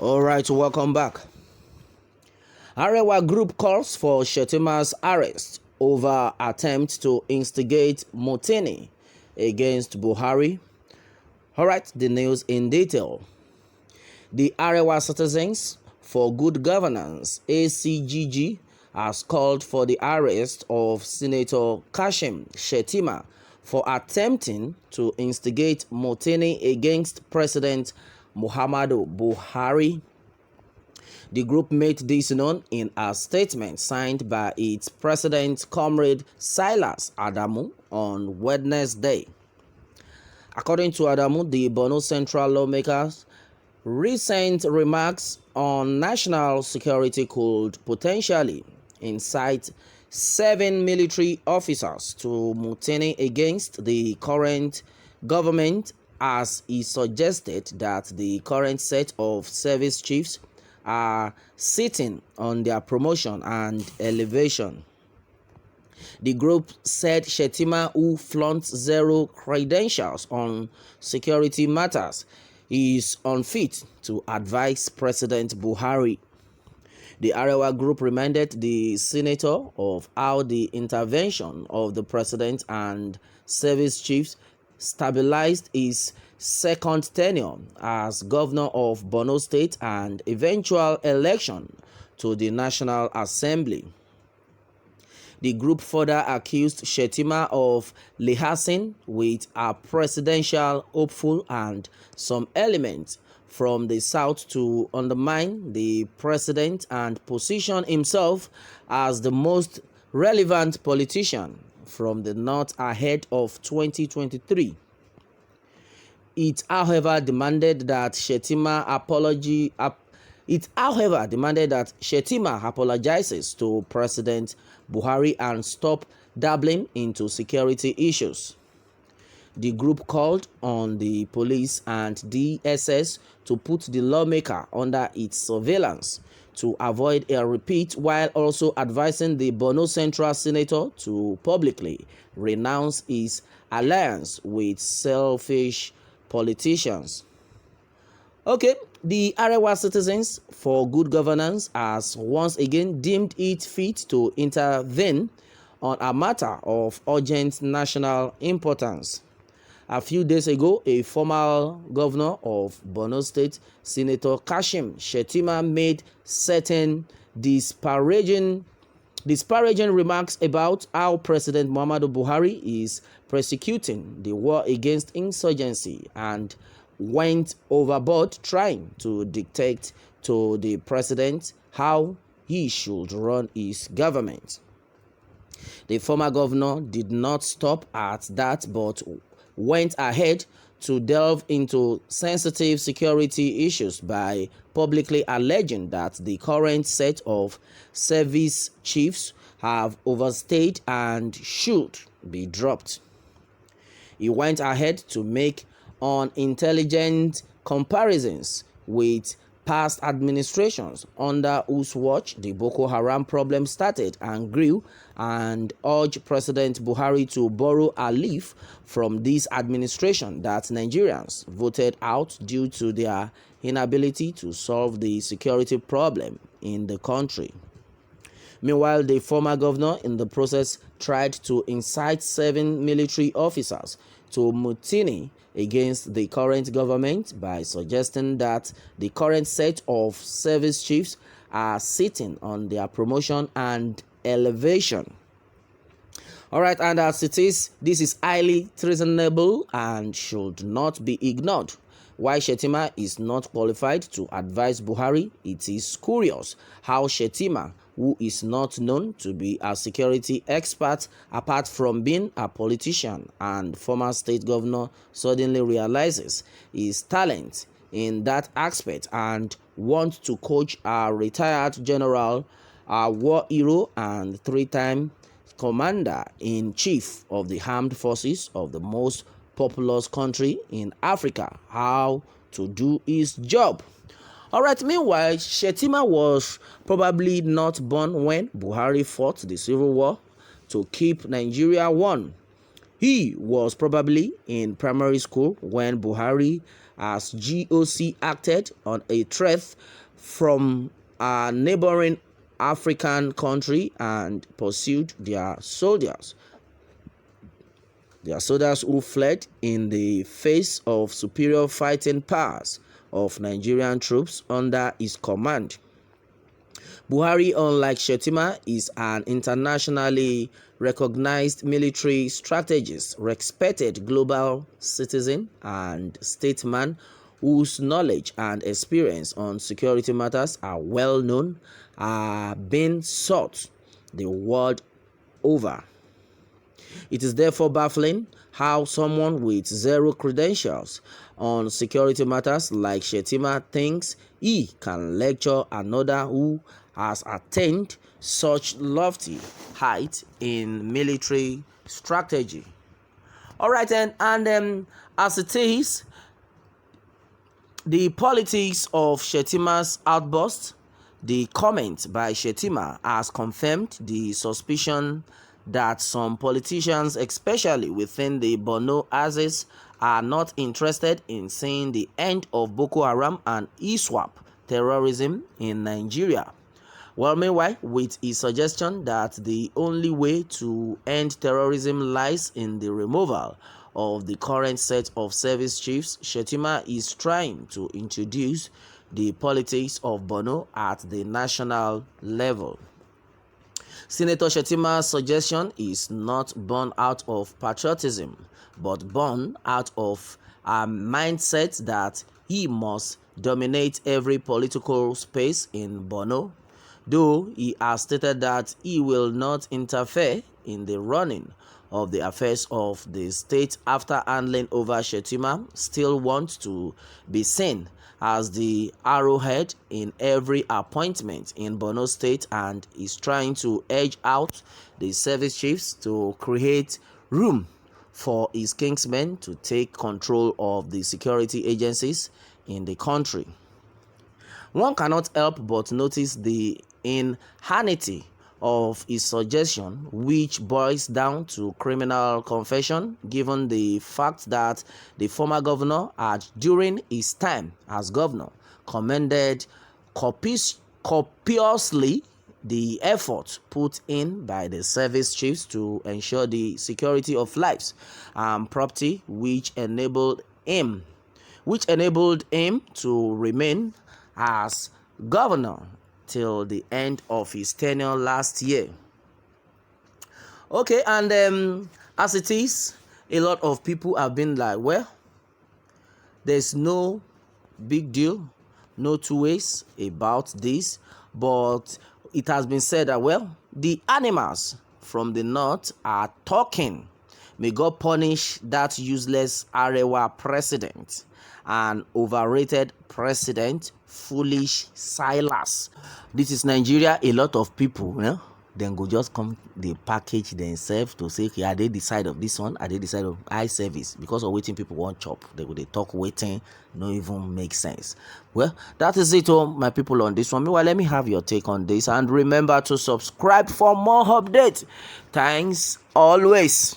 All right, welcome back. Arewa group calls for Shetima'S arrest over attempt to instigate mutiny against Buhari. All right, the news in detail. The Arewa Citizens for Good Governance (ACGG) has called for the arrest of Senator Kashim Shetima for attempting to instigate mutiny against President Muhammadu Buhari. The group made this known in a statement signed by its president, Comrade Silas Adamu, on Wednesday. According to Adamu, the Borno Central lawmakers' recent remarks on national security could potentially incite 7 military officers to mutiny against the current government, as he suggested that the current set of service chiefs are sitting on their promotion and elevation. The group said Shetima, who flaunts zero credentials on security matters, is unfit to advise President Buhari. The Arewa group reminded the senator of how the intervention of the president and service chiefs stabilized his second tenure as governor of Borno State and eventual election to the National Assembly. The group further accused Shetima of liaising with a presidential hopeful and some elements from the south to undermine the president and position himself as the most relevant politician from the north ahead of 2023. It, however, demanded that Shetima apologizes to President Buhari and stop dabbling into security issues. The group called on the police and DSS to put the lawmaker under its surveillance to avoid a repeat, while also advising the Borno Central senator to publicly renounce his alliance with selfish politicians. Okay, the Arewa Citizens for Good Governance has once again deemed it fit to intervene on a matter of urgent national importance. A few days ago, a former governor of Borno State, Senator Kashim Shetima, made certain disparaging remarks about how President Muhammadu Buhari is prosecuting the war against insurgency and went overboard trying to dictate to the president how he should run his government. The former governor did not stop at that but went ahead to delve into sensitive security issues by publicly alleging that the current set of service chiefs have overstayed and should be dropped. He went ahead to make unintelligent comparisons with past administrations under whose watch the Boko Haram problem started and grew, and urged President Buhari to borrow a leaf from this administration that Nigerians voted out due to their inability to solve the security problem in the country. Meanwhile, the former governor in the process tried to incite 7 military officers to mutiny against the current government by suggesting that the current set of service chiefs are sitting on their promotion and elevation. All right, and as it is, this is highly treasonable and should not be ignored. Why Shetima is not qualified to advise Buhari, it is curious how Shetima, who is not known to be a security expert apart from being a politician and former state governor, suddenly realizes his talent in that aspect and wants to coach a retired general, a war hero and 3-time commander-in-chief of the armed forces of the most populous country in Africa how to do his job. All right, meanwhile, Shetima was probably not born when Buhari fought the civil war to keep Nigeria one. He was probably in primary school when Buhari as GOC acted on a threat from a neighboring African country and pursued their soldiers. Their soldiers who fled in the face of superior fighting powers of Nigerian troops under his command. Buhari, unlike Shetima, is an internationally recognized military strategist, respected global citizen, and statesman whose knowledge and experience on security matters are well known, are being sought the world over. It is therefore baffling how someone with zero credentials on security matters like Shetima thinks he can lecture another who has attained such lofty height in military strategy. All right, and as it is, the politics of Shetima'S outburst, the comment by Shetima has confirmed the suspicion that some politicians, especially within the Borno axis, are not interested in seeing the end of Boko Haram and ISWAP terrorism in Nigeria. Well, meanwhile, with his suggestion that the only way to end terrorism lies in the removal of the current set of service chiefs, Shetima is trying to introduce the politics of Borno at the national level. Senator Shetima'S suggestion is not born out of patriotism, but born out of a mindset that he must dominate every political space in Borno, though he has stated that he will not interfere in the running of the affairs of the state after handing over. Shetima still wants to be seen as the arrowhead in every appointment in Borno State and is trying to edge out the service chiefs to create room for his kingsmen to take control of the security agencies in the country. One cannot help but notice the inanity of his suggestion, which boils down to criminal confession, given the fact that the former governor had, during his time as governor, commended copiously the effort put in by the service chiefs to ensure the security of lives and property, which enabled him to remain as governor till the end of his tenure last year. Okay, and as it is, a lot of people have been like, well, there's no big deal, no two ways about this, but it has been said that, well, the animals from the north are talking. May God punish that useless Arewa president and overrated president, foolish Silas. This is Nigeria. A lot of people, then go just come, they package themselves to say, okay, are they decide of this one? Are they decide of eye service? Because of waiting, people want chop. They talk waiting, no even make sense. Well, that is it, my people, on this one. Meanwhile, let me have your take on this. And remember to subscribe for more updates. Thanks always.